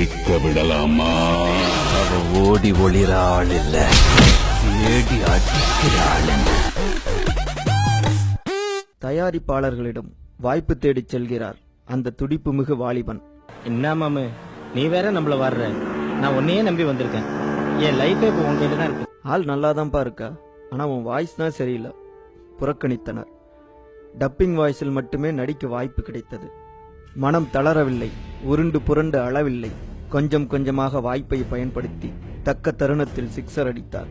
தெரிக்க விடலாமா? அவ ஓடி ஒளிர ஆள் இல்ல, ஏடி அடிக்கிற ஆள். தயாரிப்பாளர்களிடம் வாய்ப்பு தேடிச் செல்கிறார் அந்த துடிப்பு மிகு வாலிபன். என்ன மாமு, நீ வேற நம்மள வர்ற, நான் உன்னையே நம்பி வந்திருக்கேன். என் லைஃபே இப்போ உன் கையில தான் இருக்கு. ஆள் நல்லாதான்ப்பா இருக்கா, ஆனா உன் வாய்ஸ் தான் சரியில்லை. புறக்கணித்தனர். டப்பிங் வாய்ஸில் மட்டுமே நடிக்க வாய்ப்பு கிடைத்தது. மனம் தளரவில்லை, உருண்டு புரண்டு அளவில்லை. கொஞ்சம் கொஞ்சமாக வாய்ப்பை பயன்படுத்தி தக்க தருணத்தில் சிக்ஸர் அடித்தார்.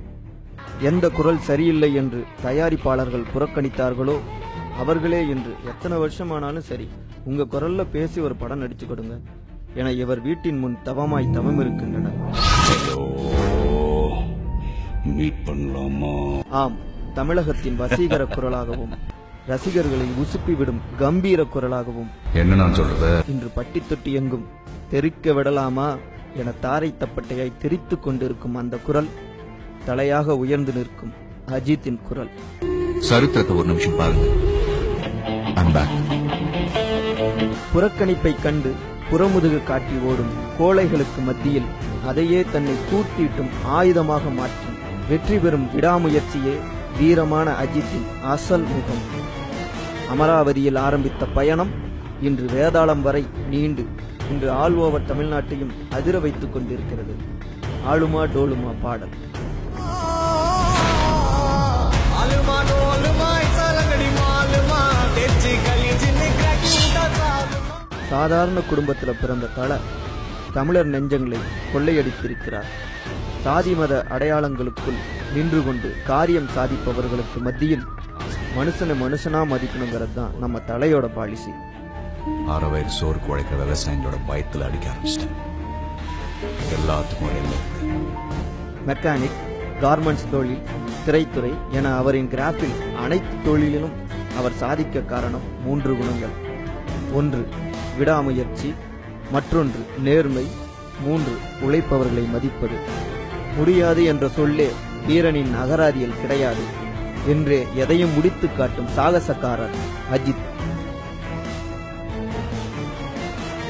எந்த குரல் சரியில்லை என்று தயாரிப்பாளர்கள் புறக்கணித்தார்களோ அவர்களே இன்று எத்தனை வருஷமானாலும் சரி, உங்க குரல்ல பேசி ஒரு படம் நடிச்சு கொடுங்க என இவர் வீட்டின் முன் தவமாய் தவம் இருக்கின்றனர். மீட் பண்ணலாமா? ஆம், தமிழகத்தின் வசீகர குரலாகவும் ரசிகர்களை உசுப்பிவிடும் கம்பீர குரலாகவும் என்ன நான் சொல்றது? இன்று பட்டி தொட்டி எங்கும் தெரிக்க விடலாமா என தாரை தப்பட்டையாய் தெரித்துக் கொண்டிருக்கும் அந்த குரல் தலையாக உயர்ந்து நிற்கும் அஜித்தின் குரல். சரித்திரத்தை ஒரு நிமிஷம் பாருங்க. புறக்கணிப்பை கண்டு புறமுதுகு காட்டி ஓடும் கோழைகளுக்கு மத்தியில் அதையே தன்னை கூட்டிட்டும் ஆயுதமாக மாற்றி வெற்றி பெறும் விடாமுயற்சியே வீரமான அஜித்தின் அசல் முகம். அமராவதியில் ஆரம்பித்த பயணம் இன்று வேதாளம் வரை நீண்டு இன்று ஆல் ஓவர் தமிழ்நாட்டையும் அதிர வைத்துக் கொண்டிருக்கிறது. ஆளுமா டோலுமா பாடல். சாதாரண குடும்பத்தில் பிறந்த தல தமிழர் நெஞ்சங்களை கொள்ளையடித்திருக்கிறார். சாதி மத அடையாளங்களுக்குள் நின்று கொண்டு காரியம் சாதிப்பவர்களுக்கு மத்தியில் மனுஷனை மனுஷனா மதிக்கணுங்கிறது தான் நம்ம தலையோட பாலிசி. 6 வயது சோறு குழைக்கிற விவசாயிகளோட பயத்தில் அடிக்க ஆரம்பிச்சிட்டேன். எல்லாத்துக்கும் மெக்கானிக், கார்மெண்ட்ஸ் தொழில், திரைத்துறை என அவரின் கிராஃபில் அனைத்து தொழிலிலும் அவர் சாதிக்க காரணம் 3 குணங்கள். 1 விடாமுயற்சி, மற்றொன்று நேர்மை, 3 உழைப்பவர்களை மதிப்பது. முடியாது என்ற சொல்லே வீரனின் அகராதியில் கிடையாது என்றே எதையும் முடித்து காட்டும் சாகசக்காரர் Ajith.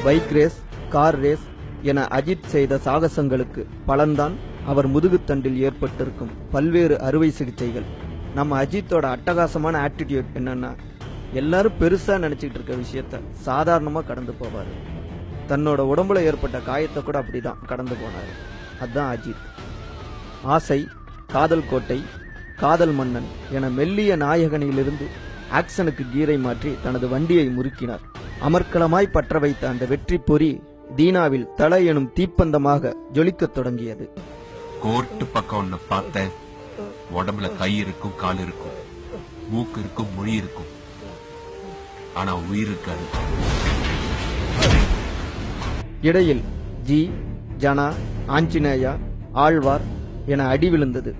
Bike race, car race என அஜித் செய்த சாகசங்களுக்கு பலன்தான் அவர் முதுகுத்தண்டில் ஏற்பட்டிருக்கும் பல்வேறு அறுவை சிகிச்சைகள். நம்ம அஜித்தோட அட்டகாசமான ஆட்டிடியூட் என்னன்னா, எல்லாரும் பெருசா நினைச்சிட்டு இருக்க விஷயத்த சாதாரணமா கடந்து போவாரு. தன்னோட உடம்புல ஏற்பட்ட காயத்தை கூட அப்படிதான் கடந்து போனாரு. அதுதான் அஜித். ஆசை, காதல் கோட்டை, காதல் மன்னன் என மெல்லிய நாயகனிலிருந்து ஆக்சனுக்கு கீரை மாற்றி தனது வண்டியை முறுக்கினார். அமர்க்களமாய் பற்ற வைத்த அந்த வெற்றி பொறி தீனாவில் தலை எனும் தீப்பந்தமாக ஜொலிக்கத் தொடங்கியது. கோர்ட்டு பக்கம் ஒண்ணு பார்த்தேன். உடம்புல கை இருக்கும், கால் இருக்கும், மூக்கு இருக்கும், மொழி இருக்கும், ஆனா உயிர் இருக்காது. இடையில் ஜி, ஜனா, ஆஞ்சநேயா, ஆழ்வார் என அடி விழுந்தது.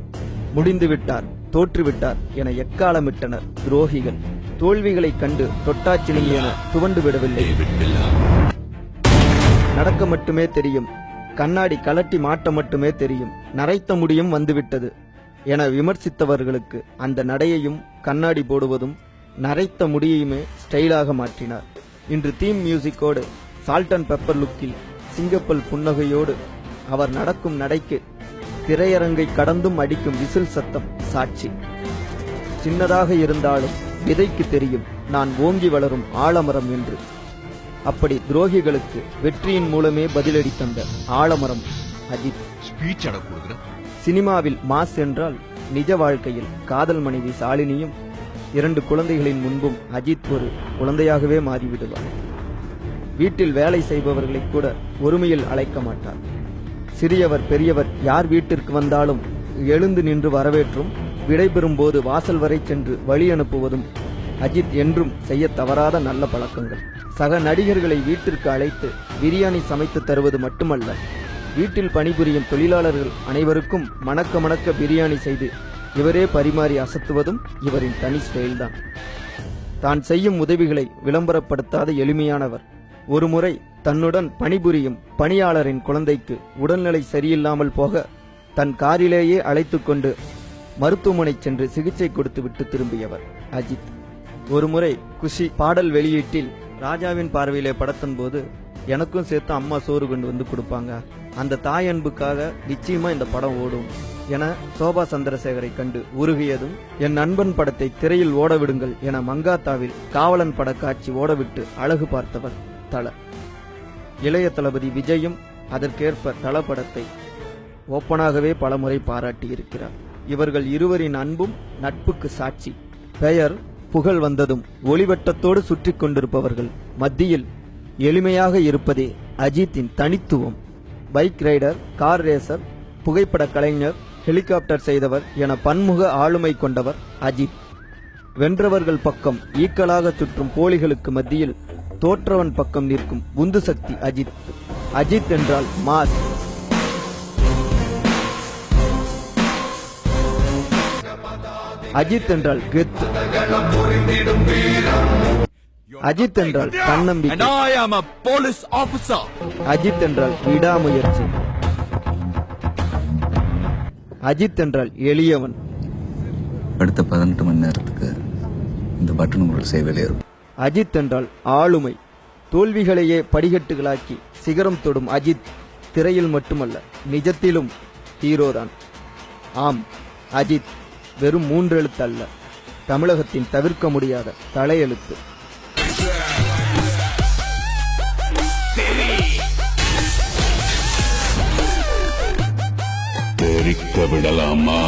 முடிந்துவிட்டார், தோற்றுவிட்டார் என எக்காலமிட்டனர் துரோகிகள். தோல்விகளைக் கண்டு தொட்டாச்சிலிங்கி என துவண்டு விடவில்லை. நடக்க மட்டுமே தெரியும், கண்ணாடி கலட்டி மாட்ட மட்டுமே தெரியும், நரைத்த முடியும் வந்துவிட்டது என விமர்சித்தவர்களுக்கு அந்த நடையையும் கண்ணாடி போடுவதும் நரைத்த முடியுமே ஸ்டைலாக மாற்றினார். இன்று தீம் மியூசிக்கோடு சால்ட் அண்ட் பெப்பர் லுக்கில் சிங்கப்பல் புன்னகையோடு அவர் நடக்கும் நடைக்கு திரையரங்கை கடந்தும் அடிக்கும் விசில் சத்தம் சாட்சி. சின்னதாக இருந்தாலும் விதைக்கு தெரியும் நான் ஓங்கி வளரும் ஆலமரம் என்று. அப்படி துரோகிகளுக்கு வெற்றியின் மூலமே பதிலடி தந்த ஆலமரம் அஜித். சினிமாவில் மாஸ் என்றால் நிஜ வாழ்க்கையில் காதல் மனைவி சாலினியும் 2 குழந்தைகளின் முன்பும் அஜித் ஒரு குழந்தையாகவே மாறிவிடுவார். வீட்டில் வேலை செய்பவர்களை கூட ஒருமையில் அழைக்க மாட்டார். சிறியவர் பெரியவர் யார் வீட்டிற்கு வந்தாலும் எழுந்து நின்று வரவேற்றும் விடைபெறும் போது வாசல் வரை சென்று வழி அனுப்புவதும் அஜித் என்றும் செய்ய தவறாத நல்ல பழக்கங்கள். சக நடிகர்களை வீட்டிற்கு அழைத்து பிரியாணி சமைத்து தருவது மட்டுமல்ல, வீட்டில் பணிபுரியும் தொழிலாளர்கள் அனைவருக்கும் மணக்க மணக்க பிரியாணி செய்து இவரே பரிமாறி அசத்துவதும் இவரின் தனி ஸ்டைல்தான். தான் செய்யும் உதவிகளை விளம்பரப்படுத்தாத எளிமையானவர். ஒருமுறை தன்னுடன் பணிபுரியும் பணியாளரின் குழந்தைக்கு உடல்நிலை சரியில்லாமல் போக தன் காரிலேயே அழைத்துக் கொண்டு மருத்துவமனை சென்று சிகிச்சை கொடுத்துவிட்டு திரும்பியவர் அஜித். ஒருமுறை குஷி பாடல் வெளியீட்டில் ராஜாவின் பார்வையிலே படத்தின் போது எனக்கும் சேர்த்து அம்மா சோறு கொண்டு வந்து கொடுப்பாங்க. அந்த தாய் அன்புக்காக நிச்சயமா இந்த படம் ஓடும் என சோபா சந்திரசேகரை கண்டு உருகியதும், என் நண்பன் படத்தை திரையில் ஓடவிடுங்கள் என மங்காத்தாவில் காவலன் பட காட்சி ஓடவிட்டு அழகு பார்த்தவர் தல. இளைய தளபதி விஜயும் அதற்கேற்ப தல படத்தை ஓப்பனாகவே பலமுறை பாராட்டியிருக்கிறார். இவர்கள் இருவரின் அன்பும் நட்புக்கு சாட்சி. பெயர் புகழ் வந்ததும் ஒளிவட்டத்தோடு சுற்றி கொண்டிருப்பவர்கள் மத்தியில் எளிமையாக இருப்பதே அஜித்தின் தனித்துவம். பைக் ரைடர், கார் ரேசர், புகைப்பட கலைஞர், ஹெலிகாப்டர் செய்தவர் என பன்முக ஆளுமை கொண்டவர் அஜித். வென்றவர்கள் பக்கம் ஈக்கலாக சுற்றும் போலிகளுக்கு மத்தியில் தோற்றவன் பக்கம் நிற்கும் உந்து சக்தி அஜித். அஜித் என்றால் மாஸ். அஜித் என்றால் கெத்து. அஜித் என்றால் தன்னம்பிக்கை. அஜித் என்றால் விடாமுயற்சி. அஜித் என்றால் எளியவன். அடுத்த 18 மணி நேரத்துக்கு இந்த பட்டன் உங்களுக்கு சேவையில் இருக்கும். அஜித் என்றால் ஆளுமை. தோல்விகளையே படிகட்டுகளாக்கி சிகரம் தொடும் அஜித் திரையில் மட்டுமல்ல, நிஜத்திலும் ஹீரோதான். ஆம், அஜித் வெறும் 3 எழுத்து அல்ல, தமிழகத்தின் தவிர்க்க முடியாத தலையெழுத்து. தெரிக்க விடலாமா?